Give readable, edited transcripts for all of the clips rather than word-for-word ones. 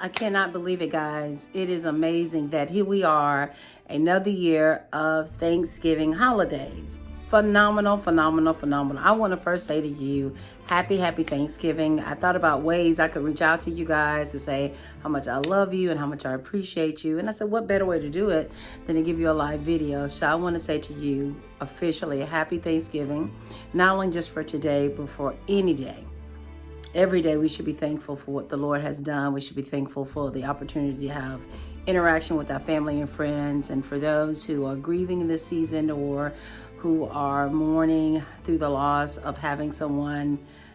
I cannot believe it, guys. It is amazing that here we are, another year of Thanksgiving holidays. Phenomenal, phenomenal, phenomenal. I want to first say to you, happy Thanksgiving. I thought about ways I could reach out to you guys to say how much I love you and how much I appreciate you. And I said, what better way to do it than to give you a live video? So I want to say to you officially, happy Thanksgiving, not only just for today, but for any day. Every day we should be thankful for what the Lord has done. We should be thankful for the opportunity to have interaction with our family and friends. And for those who are grieving in this season or who are mourning through the loss of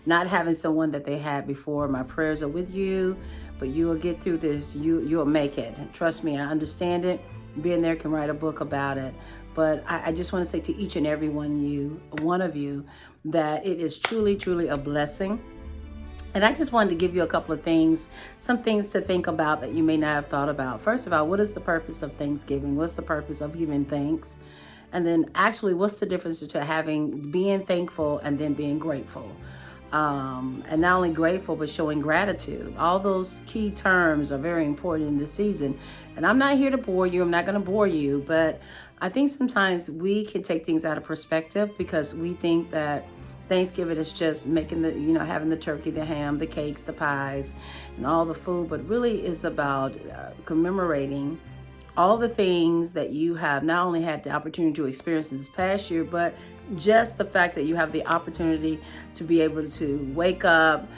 not having someone that they had before, my prayers are with you, but you will get through this. You'll make it. Trust me, I understand it. Being there can write a book about it. But I just want to say to each and every one of you, that it is truly, truly a blessing. And I just wanted to give you a couple of things, some things to think about that you may not have thought about. First of all, what is the purpose of Thanksgiving? What's the purpose of giving thanks? And then actually, what's the difference between being thankful and then being grateful? And not only grateful, but showing gratitude. All those key terms are very important in this season. And I'm not here to bore you. I'm not going to bore you. But I think sometimes we can take things out of perspective because we think that Thanksgiving is just making having the turkey, the ham, the cakes, the pies, and all the food, but really is about commemorating all the things that you have not only had the opportunity to experience this past year, but just the fact that you have the opportunity to be able to wake up,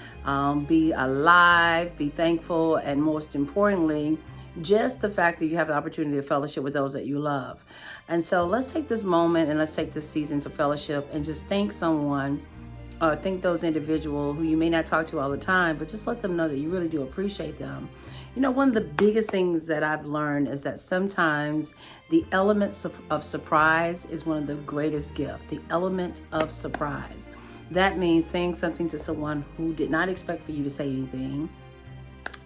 be alive, be thankful, and most importantly, just the fact that you have the opportunity to fellowship with those that you love. And so let's take this moment and let's take this season to fellowship and just thank someone or thank those individuals who you may not talk to all the time, but just let them know that you really do appreciate them. You know, one of the biggest things that I've learned is that sometimes the elements of surprise is one of the greatest gifts, the element of surprise. That means saying something to someone who did not expect for you to say anything.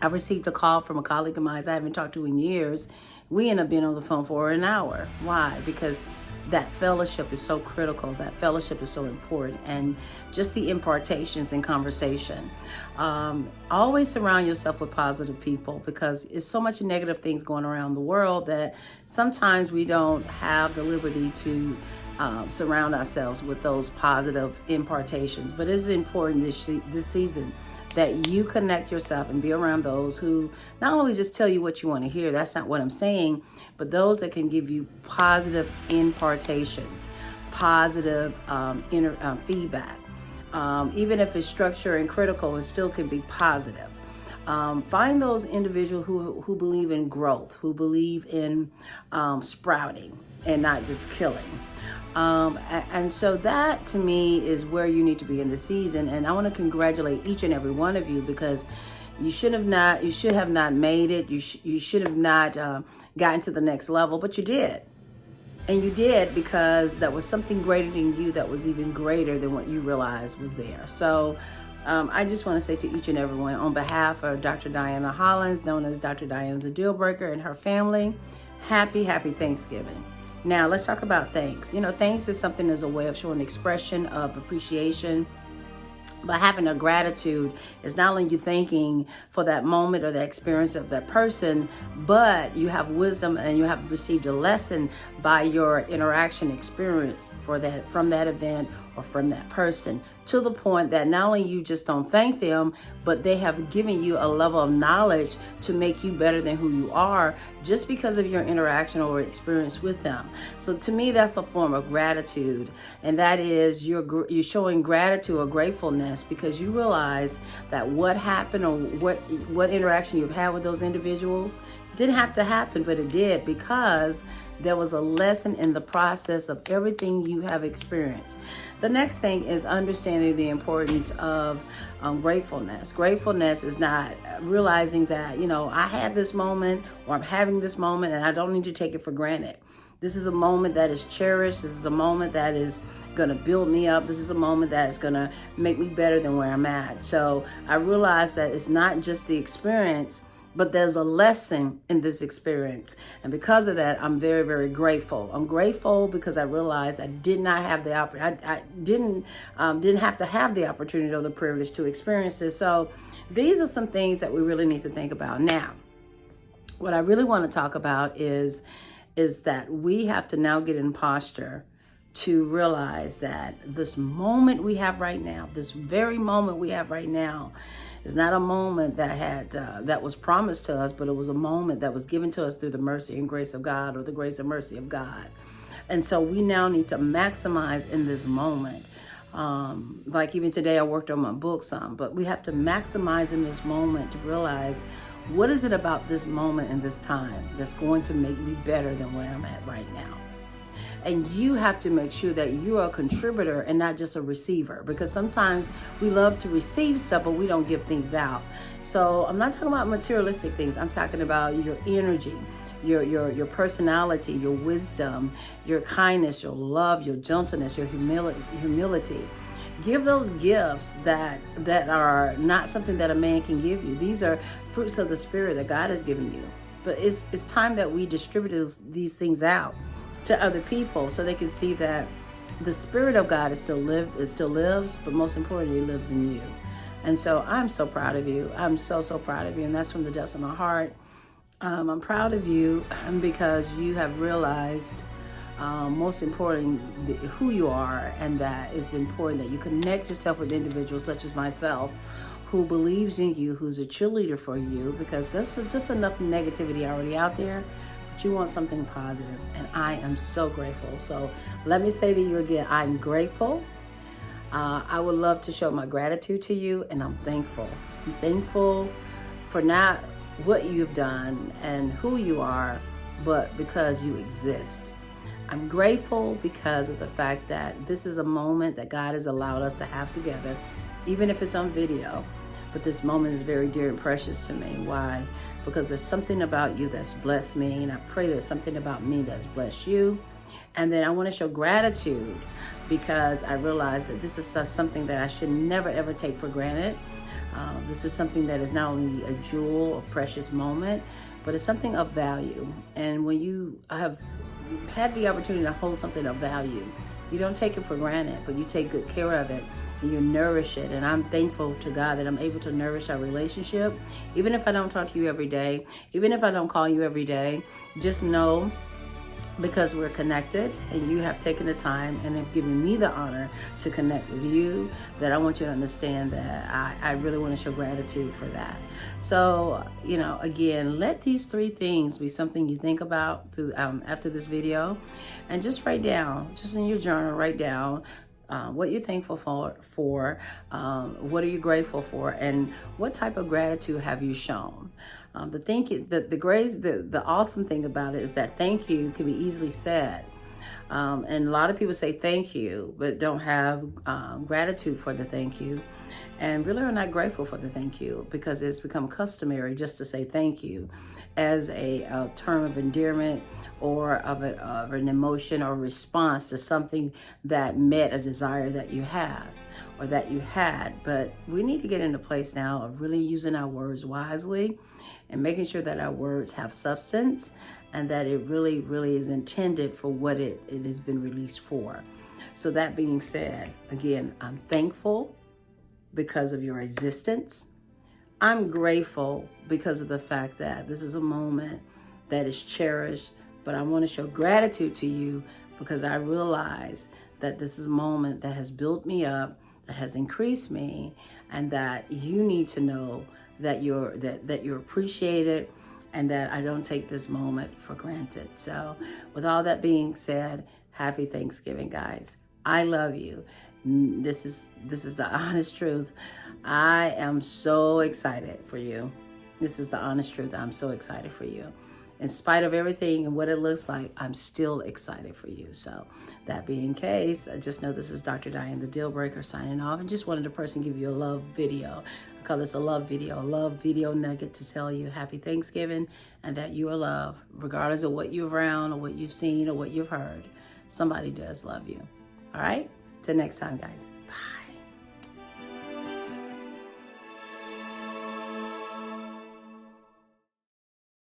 I received a call from a colleague of mine I haven't talked to in years. We ended up being on the phone for an hour. Why? Because that fellowship is so critical. That fellowship is so important. And just the impartations and conversation. Always surround yourself with positive people because it's so much negative things going around the world that sometimes we don't have the liberty to surround ourselves with those positive impartations. But it's important this season that you connect yourself and be around those who not only just tell you what you want to hear, that's not what I'm saying, but those that can give you positive impartations, positive feedback. Even if it's structured and critical, it still can be positive. Find those individuals who believe in growth, who believe in sprouting and not just killing. And so that to me is where you need to be in the season. And I want to congratulate each and every one of you because you should have not made it. You should have not gotten to the next level, but you did. And you did because that was something greater than you that was even greater than what you realized was there. So I just want to say to each and everyone on behalf of Dr. Diana Hollins, known as Dr. Diana the Deal Breaker, and her family, happy Thanksgiving. Now, let's talk about thanks. You know, thanks is something as a way of showing expression of appreciation. But having a gratitude is not only you thanking for that moment or the experience of that person, but you have wisdom and you have received a lesson by your interaction experience from that event or from that person, to the point that not only you just don't thank them, but they have given you a level of knowledge to make you better than who you are just because of your interaction or experience with them. So to me, that's a form of gratitude. And that is you're showing gratitude or gratefulness because you realize that what happened or what interaction you've had with those individuals didn't have to happen, but it did because there was a lesson in the process of everything you have experienced. The next thing is understanding the importance of gratefulness. Gratefulness is not realizing that, I had this moment or I'm having this moment and I don't need to take it for granted. This is a moment that is cherished. This is a moment that is going to build me up. This is a moment that is going to make me better than where I'm at. So I realized that it's not just the experience, but there's a lesson in this experience. And because of that, I'm very, very grateful. I'm grateful because I realized I did not have the I didn't have to have the opportunity or the privilege to experience this. So these are some things that we really need to think about. Now, what I really want to talk about is that we have to now get in posture to realize that this moment we have right now, this very moment we have right now, is not a moment that was promised to us, but it was a moment that was given to us through the mercy and grace of God, or the grace and mercy of God. And so we now need to maximize in this moment. Like even today, I worked on my book some, but we have to maximize in this moment to realize, what is it about this moment and this time that's going to make me better than where I'm at right now? And you have to make sure that you are a contributor and not just a receiver, because sometimes we love to receive stuff, but we don't give things out. So I'm not talking about materialistic things. I'm talking about your energy, your personality, your wisdom, your kindness, your love, your gentleness, your humility. Give those gifts that are not something that a man can give you. These are fruits of the Spirit that God has given you. But it's time that we distribute these things out to other people so they can see that the Spirit of God still lives, but most importantly, lives in you. And so I'm so proud of you. I'm so proud of you. And that's from the depths of my heart. I'm proud of you because you have realized, most important, who you are, and that it's important that you connect yourself with individuals such as myself, who believes in you, who's a cheerleader for you, because there's just enough negativity already out there. But you want something positive, and I am so grateful. So let me say to you again, I'm grateful. I would love to show my gratitude to you, and I'm thankful. I'm thankful for not what you've done and who you are, but because you exist. I'm grateful because of the fact that this is a moment that God has allowed us to have together, even if it's on video. But this moment is very dear and precious to me. Why? Because there's something about you that's blessed me, and I pray there's something about me that's blessed you. And then I want to show gratitude because I realize that this is something that I should never ever take for granted. This is something that is not only a jewel, a precious moment, but it's something of value. And when you have had the opportunity to hold something of value, you don't take it for granted, but you take good care of it and you nourish it. And I'm thankful to God that I'm able to nourish our relationship. Even if I don't talk to you every day, even if I don't call you every day, just know, because we're connected and you have taken the time and have given me the honor to connect with you, that I want you to understand that I really want to show gratitude for that. So, again, let these three things be something you think about after this video, and just write down, just in your journal, write down what you're thankful for, what are you grateful for, and what type of gratitude have you shown. The awesome thing about it is that thank you can be easily said. And a lot of people say thank you, but don't have gratitude for the thank you, and really are not grateful for the thank you, because it's become customary just to say thank you as a term of endearment or of an emotion or response to something that met a desire that you have or that you had. But we need to get into a place now of really using our words wisely and making sure that our words have substance and that it really, really is intended for what it has been released for. So that being said, again, I'm thankful because of your existence. I'm grateful because of the fact that this is a moment that is cherished, but I want to show gratitude to you because I realize that this is a moment that has built me up, that has increased me, and that you need to know that you're appreciated and that I don't take this moment for granted. So with all that being said, happy Thanksgiving, guys. I love you. This is the honest truth. I am so excited for you. This is the honest truth. I'm so excited for you. In spite of everything and what it looks like, I'm still excited for you. So that being the case, I just know this is Dr. Diane, the Deal Breaker, signing off, and just wanted to personally give you a love video. I call this a love video nugget to tell you happy Thanksgiving and that you are loved, regardless of what you've around or what you've seen or what you've heard. Somebody does love you. All right? Till next time, guys.